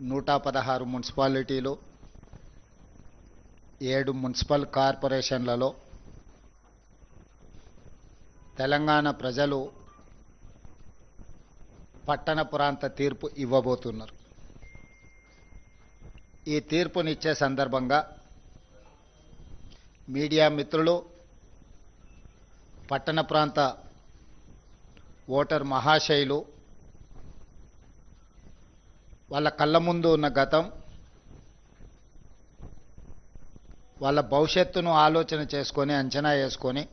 116 మున్సిపాలిటీలు, 7 మున్సిపల్ కార్పొరేషన్లలో తెలంగాణ ప్రజలు పట్టణ ప్రాంత తీర్పు ఇవ్వబోతున్నారు. ఈ తీర్పునిచ్చే సందర్భంగా మీడియా మిత్రులు, పట్టణ ప్రాంత ఓటర్ మహాశయులు వాళ్ళ కళ్ళ ముందు ఉన్న గతం, వాళ్ళ భవిష్యత్తును ఆలోచన చేసుకొని అంచనా వేసుకొని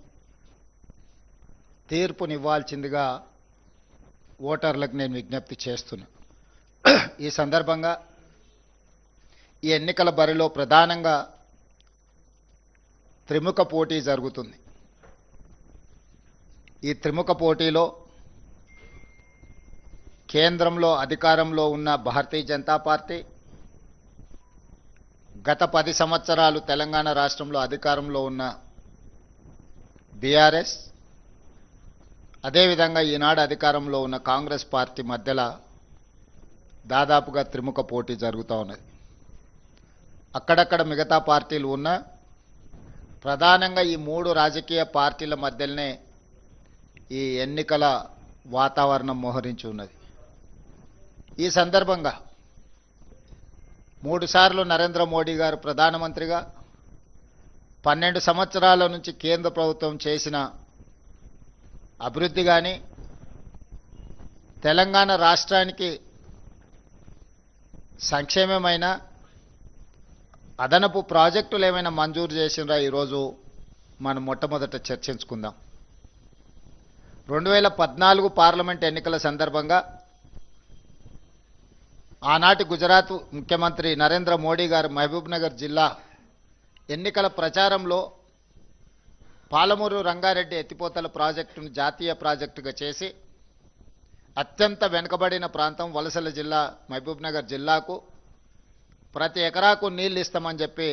తీర్పునివ్వాల్సిందిగా ఓటర్లకు నేను విజ్ఞప్తి చేస్తున్నా. ఈ సందర్భంగా ఈ ఎన్నికల బరిలో ప్రధానంగా త్రిముఖ పోటీ జరుగుతుంది. ఈ త్రిముఖ పోటీలో కేంద్రంలో అధికారంలో ఉన్న భారతీయ జనతా పార్టీ, గత 10 సంవత్సరాలు తెలంగాణ రాష్ట్రంలో అధికారంలో ఉన్న బీఆర్ఎస్, అదేవిధంగా ఈనాడు అధికారంలో ఉన్న కాంగ్రెస్ పార్టీ మధ్యలో దాదాపుగా త్రిముఖ పోటీ జరుగుతూ ఉన్నది. అక్కడక్కడ మిగతా పార్టీలు ఉన్న ప్రధానంగా ఈ 3 రాజకీయ పార్టీల మధ్యలోనే ఈ ఎన్నికల వాతావరణం మోహరించి ఉన్నది. ఈ సందర్భంగా 3 సార్లు నరేంద్ర మోడీ గారు ప్రధానమంత్రిగా, 12 సంవత్సరాల నుంచి కేంద్ర ప్రభుత్వం చేసిన అభివృద్ధి కానీ, తెలంగాణ రాష్ట్రానికి సంక్షేమమైన అదనపు ప్రాజెక్టులు ఏమైనా మంజూరు చేసినరా ఈరోజు మనం మొట్టమొదట చర్చించుకుందాం. 2014 పార్లమెంట్ ఎన్నికల సందర్భంగా ఆనాటి గుజరాత్ ముఖ్యమంత్రి నరేంద్ర మోడీ గారు మహబూబ్నగర్ జిల్లా ఎన్నికల ప్రచారంలో పాలమూరు రంగారెడ్డి ఎత్తిపోతల ప్రాజెక్టును జాతీయ ప్రాజెక్టుగా చేసి అత్యంత వెనుకబడిన ప్రాంతం వలసల జిల్లా మహబూబ్నగర్ జిల్లాకు ప్రతి ఎకరాకు నీళ్ళు ఇస్తామని చెప్పి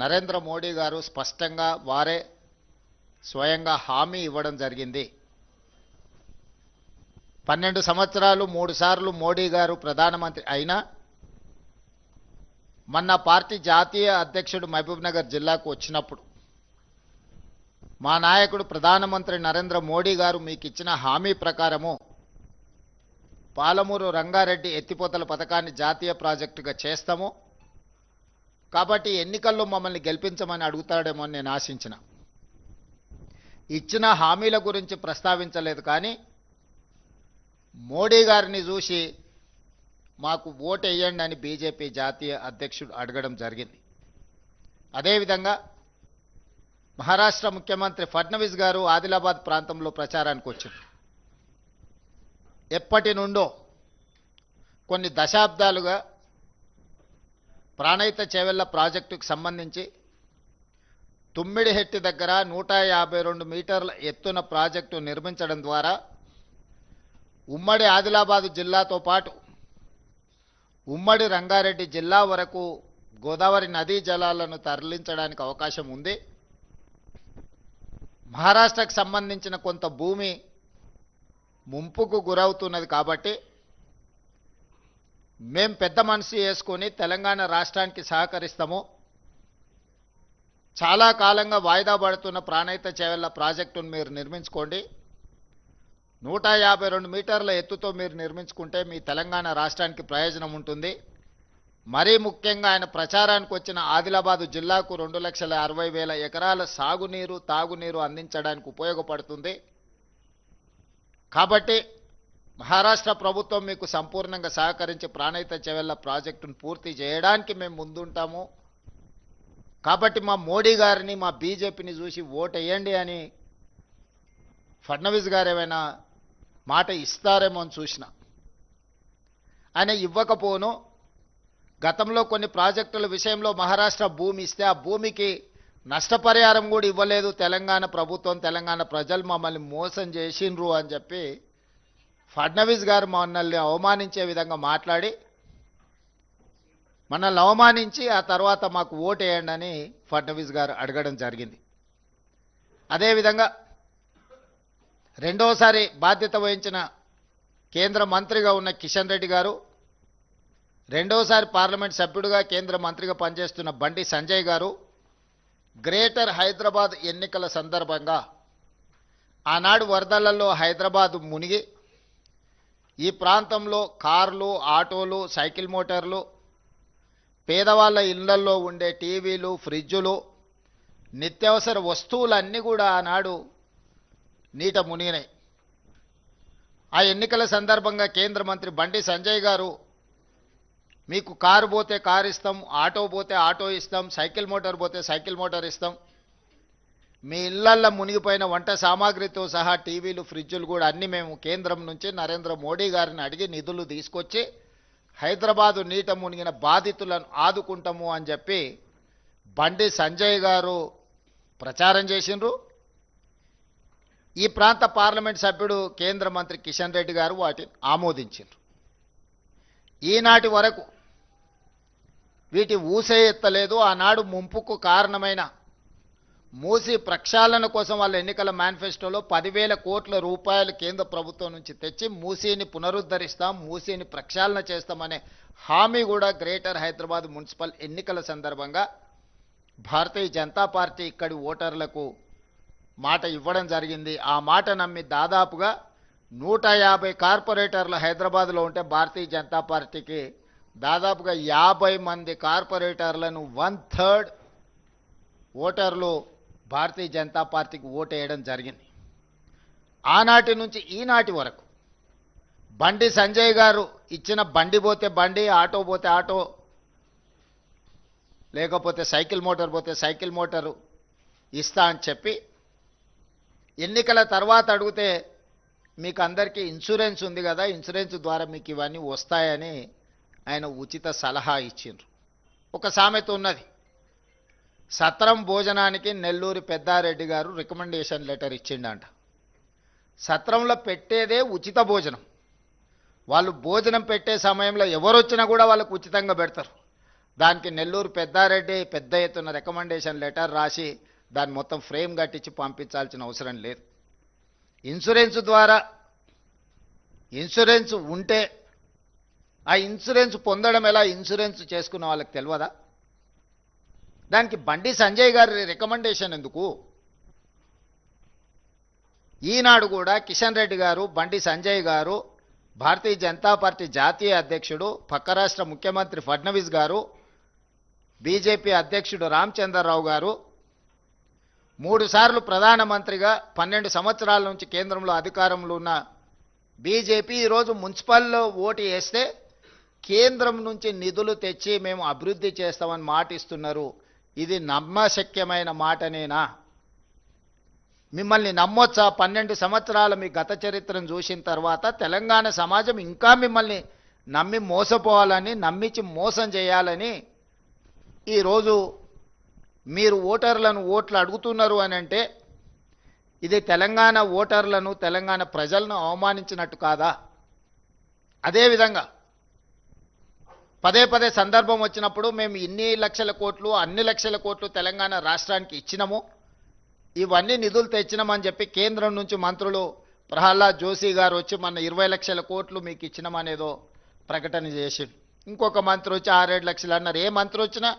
నరేంద్ర మోడీ గారు స్పష్టంగా వారే స్వయంగా హామీ ఇవ్వడం జరిగింది. 12 సంవత్సరాలు 3 సార్లు మోడీ గారు ప్రధానమంత్రి అయినా మొన్న పార్టీ జాతీయ అధ్యక్షుడు మహబూబ్నగర్ జిల్లాకు వచ్చినప్పుడు మా నాయకుడు ప్రధానమంత్రి నరేంద్ర మోడీ గారు మీకు ఇచ్చిన హామీ ప్రకారము పాలమూరు రంగారెడ్డి ఎత్తిపోతల పథకాన్ని జాతీయ ప్రాజెక్టుగా చేస్తాము, కాబట్టి ఎన్నికల్లో మమ్మల్ని గెలిపించమని అడుగుతాడేమో అని నేను ఆశించిన. ఇచ్చిన హామీల గురించి ప్రస్తావించలేదు, కానీ మోడీ గారిని చూసి మాకు ఓటు వేయండి అని బీజేపీ జాతీయ అధ్యక్షుడు అడగడం జరిగింది. అదేవిధంగా మహారాష్ట్ర ముఖ్యమంత్రి ఫడ్నవీస్ గారు ఆదిలాబాద్ ప్రాంతంలో ప్రచారానికి వచ్చారు. ఎప్పటి నుండో కొన్ని దశాబ్దాలుగా ప్రాణహిత చేవెళ్ల ప్రాజెక్టుకు సంబంధించి తుమ్మిడిహెట్టి దగ్గర 152 మీటర్ల ఎత్తున ప్రాజెక్టు నిర్మించడం ద్వారా ఉమ్మడి ఆదిలాబాదు జిల్లాతో పాటు ఉమ్మడి రంగారెడ్డి జిల్లా వరకు గోదావరి నదీ జలాలను తరలించడానికి అవకాశం ఉంది. మహారాష్ట్రకు సంబంధించిన కొంత భూమి ముంపుకు గురవుతున్నది, కాబట్టి మేం పెద్ద మనసు చేసుకొని తెలంగాణ రాష్ట్రానికి సహకరిస్తాము. చాలా కాలంగా వాయిదా పడుతున్న ప్రాణహిత చేవెళ్ల ప్రాజెక్టును మీరు నిర్మించుకోండి, 152 మీటర్ల ఎత్తుతో మీరు నిర్మించుకుంటే మీ తెలంగాణ రాష్ట్రానికి ప్రయోజనం ఉంటుంది. మరీ ముఖ్యంగా ఆయన ప్రచారానికి వచ్చిన ఆదిలాబాదు జిల్లాకు 2,60,000 ఎకరాల సాగునీరు, తాగునీరు అందించడానికి ఉపయోగపడుతుంది. కాబట్టి మహారాష్ట్ర ప్రభుత్వం మీకు సంపూర్ణంగా సహకరించి ప్రాణహిత చేవెళ్ల ప్రాజెక్టును పూర్తి చేయడానికి మేము ముందుంటాము. కాబట్టి మా మోడీ గారిని, మా బీజేపీని చూసి ఓటు వేయండి అని ఫడ్నవీస్ గారు ఏమైనా మాట ఇస్తారేమో అని చూసిన. ఆయన ఇవ్వకపోను. గతంలో కొన్ని ప్రాజెక్టుల విషయంలో మహారాష్ట్ర భూమి ఇస్తే ఆ భూమికి నష్టపరిహారం కూడా ఇవ్వలేదు తెలంగాణ ప్రభుత్వం. తెలంగాణ ప్రజలు మమ్మల్ని మోసం చేసిండ్రు అని చెప్పి ఫడ్నవీస్ గారు మనల్ని అవమానించే విధంగా మాట్లాడి మనల్ని అవమానించి ఆ తర్వాత మాకు ఓటు వేయండి అని ఫడ్నవీస్ గారు అడగడం జరిగింది. అదేవిధంగా రెండోసారి బాధ్యత వహించిన కేంద్ర మంత్రిగా ఉన్న కిషన్ రెడ్డి గారు రెండోసారి పార్లమెంట్ సభ్యుడిగా కేంద్ర మంత్రిగా పనిచేస్తున్న బండి సంజయ్ గారు గ్రేటర్ హైదరాబాద్ ఎన్నికల సందర్భంగా ఆనాడు వరదలలో హైదరాబాద్ మునిగి ఈ ప్రాంతంలో కార్లు, ఆటోలు, సైకిల్ మోటార్లు, పేదవాళ్ళ ఇళ్లల్లో ఉండే టీవీలు, ఫ్రిడ్జులు, నిత్యావసర వస్తువులన్నీ కూడా ఆనాడు నీట మునిగినాయి. ఆ ఎన్నికల సందర్భంగా కేంద్ర మంత్రి బండి సంజయ్ గారు మీకు కారు పోతే కారు ఇస్తాం, ఆటో పోతే ఆటో ఇస్తాం, సైకిల్ మోటార్ పోతే సైకిల్ మోటార్ ఇస్తాం, మీ ఇళ్లల్లో మునిగిపోయిన వంట సామాగ్రితో సహా టీవీలు, ఫ్రిడ్జులు కూడా అన్నీ మేము కేంద్రం నుంచి నరేంద్ర మోడీ గారిని అడిగి నిధులు తీసుకొచ్చి హైదరాబాదు నీట మునిగిన బాధితులను ఆదుకుంటాము అని చెప్పి బండి సంజయ్ గారు ప్రచారం చేసిండ్రు. ఈ ప్రాంత పార్లమెంట్ సభ్యుడు కేంద్ర మంత్రి కిషన్ రెడ్డి గారు వాటిని ఆమోదించారు. ఈనాటి వరకు వీటి ఊసే ఎత్తలేదు. ఆనాడు ముంపుకు కారణమైన మూసీ ప్రక్షాళన కోసం వాళ్ళ ఎన్నికల మేనిఫెస్టోలో 10,000 కోట్ల రూపాయలు కేంద్ర ప్రభుత్వం నుంచి తెచ్చి మూసీని పునరుద్ధరిస్తాం, మూసీని ప్రక్షాళన చేస్తామనే హామీ కూడా గ్రేటర్ హైదరాబాద్ మున్సిపల్ ఎన్నికల సందర్భంగా భారతీయ జనతా పార్టీ ఇక్కడి ఓటర్లకు మాట ఇవ్వడం జరిగింది. ఆ మాట నమ్మి దాదాపుగా 150 కార్పొరేటర్లు హైదరాబాద్లో ఉంటే భారతీయ జనతా పార్టీకి దాదాపుగా 50 మంది కార్పొరేటర్లను 1/3 ఓటర్లు భారతీయ జనతా పార్టీకి ఓటేయడం జరిగింది. ఆనాటి నుంచి ఈనాటి వరకు బండి సంజయ్ గారు ఇచ్చిన బండి పోతే బండి, ఆటో పోతే ఆటో, లేకపోతే సైకిల్ మోటార్ పోతే సైకిల్ మోటారు ఇస్తా అని చెప్పి ఎన్నికల తర్వాత అడిగితే మీకు అందరికీ ఇన్సూరెన్స్ ఉంది కదా, ఇన్సూరెన్స్ ద్వారా మీకు ఇవన్నీ వస్తాయని ఆయన ఉచిత సలహా ఇచ్చిండ్రు. ఒక సామెత ఉన్నది, సత్రం భోజనానికి నెల్లూరి పెద్దారెడ్డి గారు రికమెండేషన్ లెటర్ ఇచ్చిండంట. సత్రంలో పెట్టేదే ఉచిత భోజనం. వాళ్ళు భోజనం పెట్టే సమయంలో ఎవరు వచ్చినా కూడా వాళ్ళకు ఉచితంగా పెడతారు. దానికి నెల్లూరు పెద్దారెడ్డి పెద్ద ఎత్తున రికమెండేషన్ లెటర్ రాసి దాన్ని మొత్తం ఫ్రేమ్ కట్టించి పంపించాల్సిన అవసరం లేదు. ఇన్సూరెన్స్ ద్వారా ఇన్సూరెన్స్ ఉంటే ఆ ఇన్సూరెన్స్ పొందడం ఎలా, ఇన్సూరెన్స్ చేసుకున్న వాళ్ళకి తెలియదా? దానికి బండి సంజయ్ గారి రికమెండేషన్ ఎందుకు? ఈనాడు కూడా కిషన్ రెడ్డి గారు, బండి సంజయ్ గారు, భారతీయ జనతా పార్టీ జాతీయ అధ్యక్షుడు, పక్క రాష్ట్ర ముఖ్యమంత్రి ఫడ్నవీస్ గారు, బీజేపీ అధ్యక్షుడు రామచంద్రరావు గారు 3 సార్లు ప్రధానమంత్రిగా 12 సంవత్సరాల నుంచి కేంద్రంలో అధికారంలో ఉన్న బీజేపీ ఈరోజు మున్సిపల్లో ఓటు వేస్తే కేంద్రం నుంచి నిధులు తెచ్చి మేము అభివృద్ధి చేస్తామని మాట ఇస్తున్నారు. ఇది నమ్మశక్యమైన మాటనేనా? మిమ్మల్ని నమ్మొచ్చా? 12 సంవత్సరాల మీ గత చరిత్రను చూసిన తర్వాత తెలంగాణ సమాజం ఇంకా మిమ్మల్ని నమ్మి మోసపోవాలని, నమ్మించి మోసం చేయాలని ఈరోజు మీరు ఓటర్లను ఓట్లు అడుగుతున్నారు అని అంటే ఇది తెలంగాణ ఓటర్లను, తెలంగాణ ప్రజలను అవమానించినట్టు కాదా? అదేవిధంగా పదే పదే సందర్భం వచ్చినప్పుడు మేము ఇన్ని లక్షల కోట్లు, అన్ని లక్షల కోట్లు తెలంగాణ రాష్ట్రానికి ఇచ్చినాము, ఇవన్నీ నిధులు తెచ్చినామని చెప్పి కేంద్రం నుంచి మంత్రులు ప్రహ్లాద్ జోషి గారు వచ్చి మన 20 లక్షల కోట్లు మీకు ఇచ్చినామనేదో ప్రకటన చేసి, ఇంకొక మంత్రి వచ్చి 6-7 లక్షలు అన్నారు. ఏ మంత్రి వచ్చినా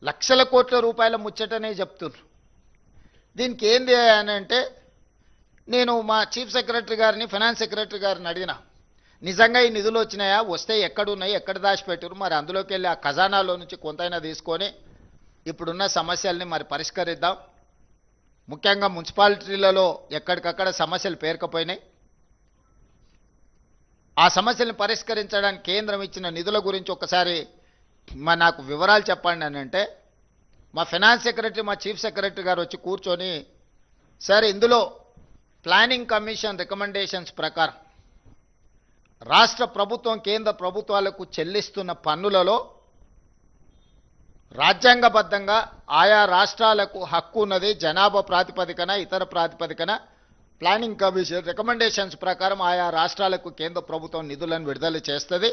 లక్షల కోట్ల రూపాయల ముచ్చటనే చెప్తున్నారు. దీనికి ఏంది అని అంటే నేను మా చీఫ్ సెక్రటరీ గారిని, ఫైనాన్స్ సెక్రటరీ గారిని అడిగినా, నిజంగా ఈ నిధులు వచ్చినాయా, వస్తే ఎక్కడున్నాయి, ఎక్కడ దాచిపెట్టారు, మరి అందులోకి వెళ్ళి ఆ ఖజానాలో నుంచి కొంతైనా తీసుకొని ఇప్పుడున్న సమస్యల్ని మరి పరిష్కరిద్దాం. ముఖ్యంగా మున్సిపాలిటీలలో ఎక్కడికక్కడ సమస్యలు పేరుకుపోయినాయి. ఆ సమస్యలను పరిష్కరించడానికి కేంద్రం ఇచ్చిన నిధుల గురించి ఒకసారి నాకు వివరాలు చెప్పండి అని అంటే మా ఫైనాన్స్ సెక్రటరీ, మా చీఫ్ సెక్రటరీ గారు వచ్చి కూర్చొని, సార్ ఇందులో ప్లానింగ్ కమిషన్ రికమెండేషన్స్ ప్రకారం రాష్ట్ర ప్రభుత్వం కేంద్ర ప్రభుత్వాలకు చెల్లిస్తున్న పన్నులలో రాజ్యాంగబద్ధంగా ఆయా రాష్ట్రాలకు హక్కు ఉన్నది. జనాభా ప్రాతిపదికన, ఇతర ప్రాతిపదికన ప్లానింగ్ కమిషన్ రికమెండేషన్స్ ప్రకారం ఆయా రాష్ట్రాలకు కేంద్ర ప్రభుత్వం నిధులను విడుదల చేస్తుంది.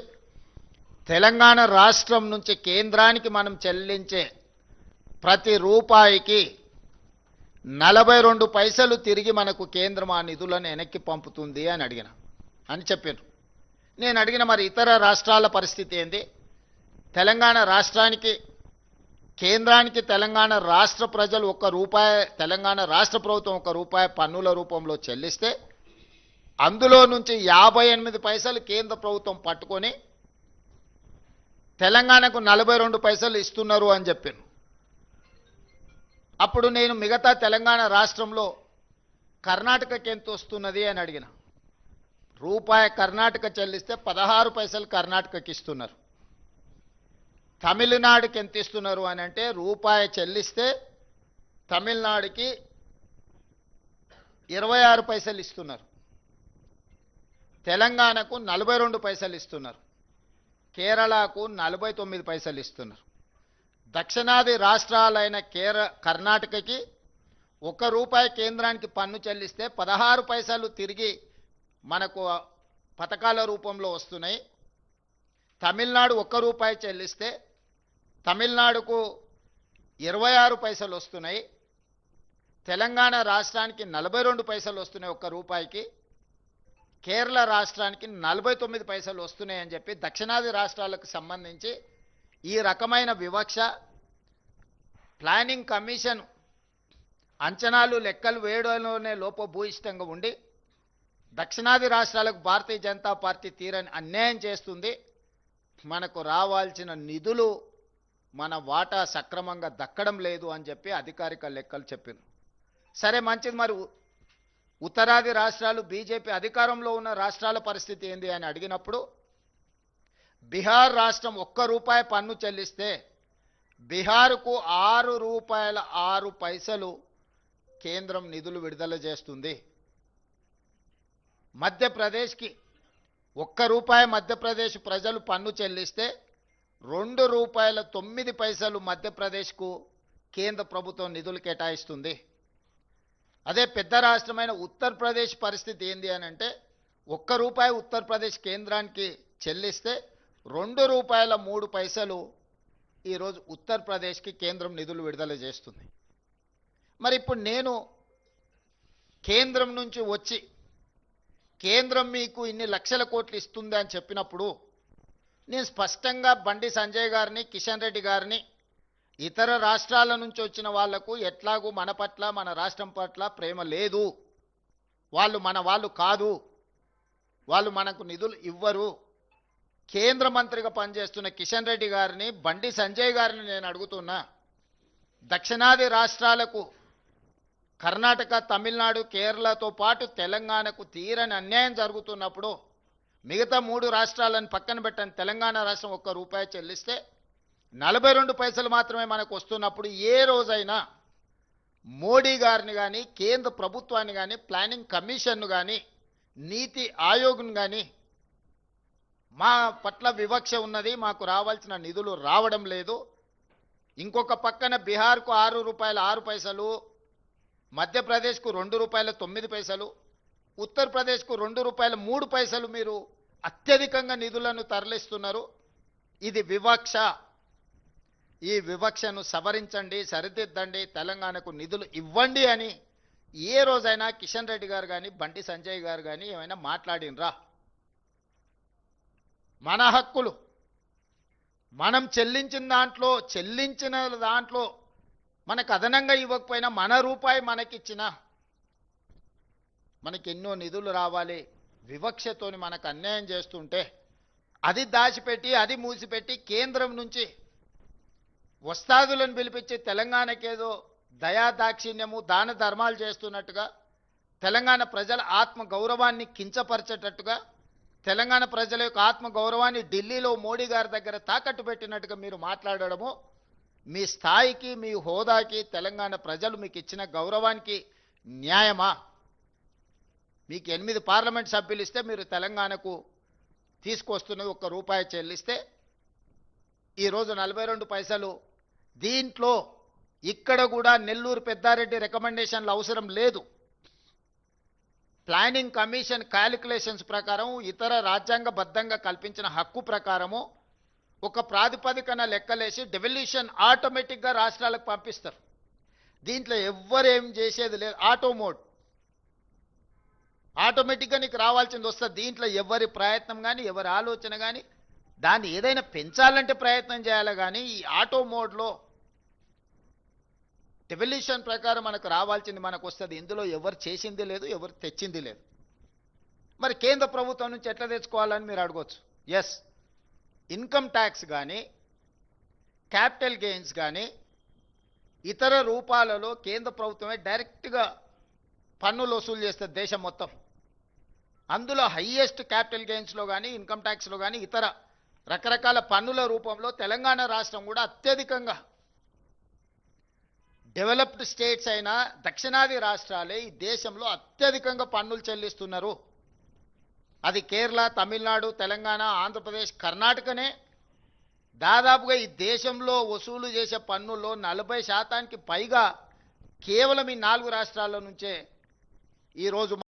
తెలంగాణ రాష్ట్రం నుంచి కేంద్రానికి మనం చెల్లించే ప్రతి రూపాయికి 42 పైసలు తిరిగి మనకు కేంద్రం ఆ నిధులను వెనక్కి పంపుతుంది అని చెప్పారు. నేను అడిగిన మరి ఇతర రాష్ట్రాల పరిస్థితి ఏంది, తెలంగాణ రాష్ట్రానికి కేంద్రానికి తెలంగాణ రాష్ట్ర ప్రజలు ₹1 తెలంగాణ రాష్ట్ర ప్రభుత్వం ₹1 పన్నుల రూపంలో చెల్లిస్తే అందులో నుంచి 58 పైసలు కేంద్ర ప్రభుత్వం పట్టుకొని తెలంగాణకు 42 పైసలు ఇస్తున్నారు అని చెప్పాను. అప్పుడు నేను మిగతా తెలంగాణ రాష్ట్రంలో కర్ణాటకకి ఎంత వస్తున్నది అని అడిగిన. ₹1 కర్ణాటక చెల్లిస్తే 16 పైసలు కర్ణాటకకి ఇస్తున్నారు. తమిళనాడుకి ఎంత ఇస్తున్నారు అని అంటే ₹1 చెల్లిస్తే తమిళనాడుకి 26 పైసలు ఇస్తున్నారు. తెలంగాణకు 42 పైసలు ఇస్తున్నారు. కేరళకు 49 పైసలు ఇస్తున్నారు. దక్షిణాది రాష్ట్రాలైన కర్ణాటకకి ₹1 కేంద్రానికి పన్ను చెల్లిస్తే 16 పైసలు తిరిగి మనకు పథకాల రూపంలో వస్తున్నాయి. తమిళనాడు ₹1 చెల్లిస్తే తమిళనాడుకు 26 పైసలు వస్తున్నాయి. తెలంగాణ రాష్ట్రానికి 42 పైసలు వస్తున్నాయి ₹1కి. కేరళ రాష్ట్రానికి 49 పైసలు వస్తున్నాయని చెప్పి దక్షిణాది రాష్ట్రాలకు సంబంధించి ఈ రకమైన వివక్ష ప్లానింగ్ కమిషన్ అంచనాలు లెక్కలు వేయడంలోనే లోపభూయిష్టంగా ఉండి దక్షిణాది రాష్ట్రాలకు భారతీయ జనతా పార్టీ తీరని అన్యాయం చేస్తుంది. మనకు రావాల్సిన నిధులు మన వాటా సక్రమంగా దక్కడం లేదు అని చెప్పి అధికారిక లెక్కలు చెప్పారు. సరే మంచిది, మరి ఉత్తరాది రాష్ట్రాలు బీజేపీ అధికారంలో ఉన్న రాష్ట్రాల పరిస్థితి ఏంది అని అడిగినప్పుడు బీహార్ రాష్ట్రం ₹1 పన్ను చెల్లిస్తే బీహార్కు ₹6.06 కేంద్రం నిధులు విడుదల చేస్తుంది. మధ్యప్రదేశ్కి ₹1 మధ్యప్రదేశ్ ప్రజలు పన్ను చెల్లిస్తే ₹2.09 మధ్యప్రదేశ్కు కేంద్ర ప్రభుత్వం నిధులు కేటాయిస్తుంది. అదే పెద్ద రాష్ట్రమైన ఉత్తరప్రదేశ్ పరిస్థితి ఏంది అని అంటే ₹1 ఉత్తరప్రదేశ్ కేంద్రానికి చెల్లిస్తే ₹2.03 ఈరోజు ఉత్తరప్రదేశ్కి కేంద్రం నిధులు విడుదల చేస్తుంది. మరి ఇప్పుడు నేను కేంద్రం నుంచి వచ్చి కేంద్రం మీకు ఇన్ని లక్షల కోట్లు ఇస్తుంది అని చెప్పినప్పుడు నేను స్పష్టంగా బండి సంజయ్ గారిని, కిషన్ రెడ్డి గారిని, ఇతర రాష్ట్రాల నుంచి వచ్చిన వాళ్లకు ఎట్లాగూ మన పట్ల మన రాష్ట్రం పట్ల ప్రేమ లేదు, వాళ్ళు మన వాళ్ళు కాదు, వాళ్ళు మనకు నిధులు ఇవ్వరు, కేంద్ర మంత్రిగా పనిచేస్తున్న కిషన్ రెడ్డి గారిని, బండి సంజయ్ గారిని నేను అడుగుతున్నా, దక్షిణాది రాష్ట్రాలకు కర్ణాటక, తమిళనాడు, కేరళతో పాటు తెలంగాణకు తీరని అన్యాయం జరుగుతున్నప్పుడు మిగతా 3 రాష్ట్రాలను పక్కన పెట్టని తెలంగాణ రాష్ట్రం ₹1 చెల్లిస్తే 42 పైసలు మాత్రమే మనకు వస్తున్నప్పుడు ఏ రోజైనా మోడీ గారిని కానీ, కేంద్ర ప్రభుత్వాన్ని కానీ, ప్లానింగ్ కమిషన్ను కానీ, నీతి ఆయోగ్ను కానీ మా పట్ల వివక్ష ఉన్నది, మాకు రావాల్సిన నిధులు రావడం లేదు, ఇంకొక పక్కన బీహార్కు ₹6.06, మధ్యప్రదేశ్కు ₹2.09, ఉత్తరప్రదేశ్కు ₹2.03 మీరు అత్యధికంగా నిధులను తరలిస్తున్నారు. ఇది వివక్ష. ఈ వివక్షను సవరించండి, సరిదిద్దండి, తెలంగాణకు నిధులు ఇవ్వండి అని ఏ రోజైనా కిషన్ రెడ్డి గారు కానీ, బండి సంజయ్ గారు కానీ ఏమైనా మాట్లాడినరా? మన హక్కులు మనం చెల్లించిన దాంట్లో మనకు అదనంగా ఇవ్వకపోయినా మన రూపాయి మనకిచ్చినా మనకి ఎన్నో నిధులు రావాలి. వివక్షతోని మనకు అన్యాయం చేస్తుంటే అది దాచిపెట్టి, అది మూసిపెట్టి కేంద్రం నుంచి వస్తాదులను పిలిపించి తెలంగాణకేదో దయా దాక్షిణ్యము, దాన ధర్మాలు చేస్తున్నట్టుగా, తెలంగాణ ప్రజల ఆత్మ గౌరవాన్ని కించపరిచేటట్టుగా, తెలంగాణ ప్రజల యొక్క ఆత్మ గౌరవాన్ని ఢిల్లీలో మోడీ గారి దగ్గర తాకట్టు పెట్టినట్టుగా మీరు మాట్లాడడము మీ స్థాయికి, మీ హోదాకి, తెలంగాణ ప్రజలు మీకు ఇచ్చిన గౌరవానికి న్యాయమా? మీకు 8 పార్లమెంట్ సభ్యులు ఇస్తే మీరు తెలంగాణకు తీసుకొస్తున్నది ₹1 చెల్లిస్తే ఈరోజు 42 పైసలు. దీంట్లో ఇక్కడ కూడా నెల్లూరు పెద్దారెడ్డి రికమెండేషన్లు అవసరం లేదు. ప్లానింగ్ కమిషన్ క్యాలిక్యులేషన్స్ ప్రకారం, ఇతర రాజ్యాంగబద్ధంగా కల్పించిన హక్కు ప్రకారము ఒక ప్రాతిపదికన లెక్కలేసి డెవల్యూషన్ ఆటోమేటిక్గా రాష్ట్రాలకు పంపిస్తారు. దీంట్లో ఎవ్వరేం చేసేది లేదు. ఆటో మోడ్ ఆటోమేటిక్గా నీకు రావాల్సింది వస్తుంది. దీంట్లో ఎవరి ప్రయత్నం కానీ, ఎవరి ఆలోచన కానీ దాన్ని ఏదైనా పెంచాలంటే ప్రయత్నం చేయాలి, కానీ ఈ ఆటో మోడ్లో డెవల్యూషన్ ప్రకారం మనకు రావాల్సింది మనకు వస్తుంది. ఇందులో ఎవరు చేసింది లేదు, ఎవరు తెచ్చింది లేదు. మరి కేంద్ర ప్రభుత్వం నుంచి ఎట్లా తెచ్చుకోవాలని మీరు అడగవచ్చు. ఎస్, ఇన్కమ్ ట్యాక్స్ కానీ క్యాపిటల్ గెయిన్స్ కానీ ఇతర రూపాలలో కేంద్ర ప్రభుత్వమే డైరెక్ట్గా పన్నులు వసూలు చేస్తుంది దేశం మొత్తం. అందులో హయ్యెస్ట్ క్యాపిటల్ గెయిన్స్లో కానీ ఇన్కమ్ ట్యాక్స్లో కానీ ఇతర రకరకాల పన్నుల రూపంలో తెలంగాణ రాష్ట్రం కూడా అత్యధికంగా, డెవలప్డ్ స్టేట్స్ అయిన దక్షిణాది రాష్ట్రాలే ఈ దేశంలో అత్యధికంగా పన్నులు చెల్లిస్తున్నారు. అది కేరళ, తమిళనాడు, తెలంగాణ, ఆంధ్రప్రదేశ్, కర్ణాటకనే దాదాపుగా ఈ దేశంలో వసూలు చేసే పన్నుల్లో 40% పైగా కేవలం ఈ 4 రాష్ట్రాల నుంచే ఈరోజు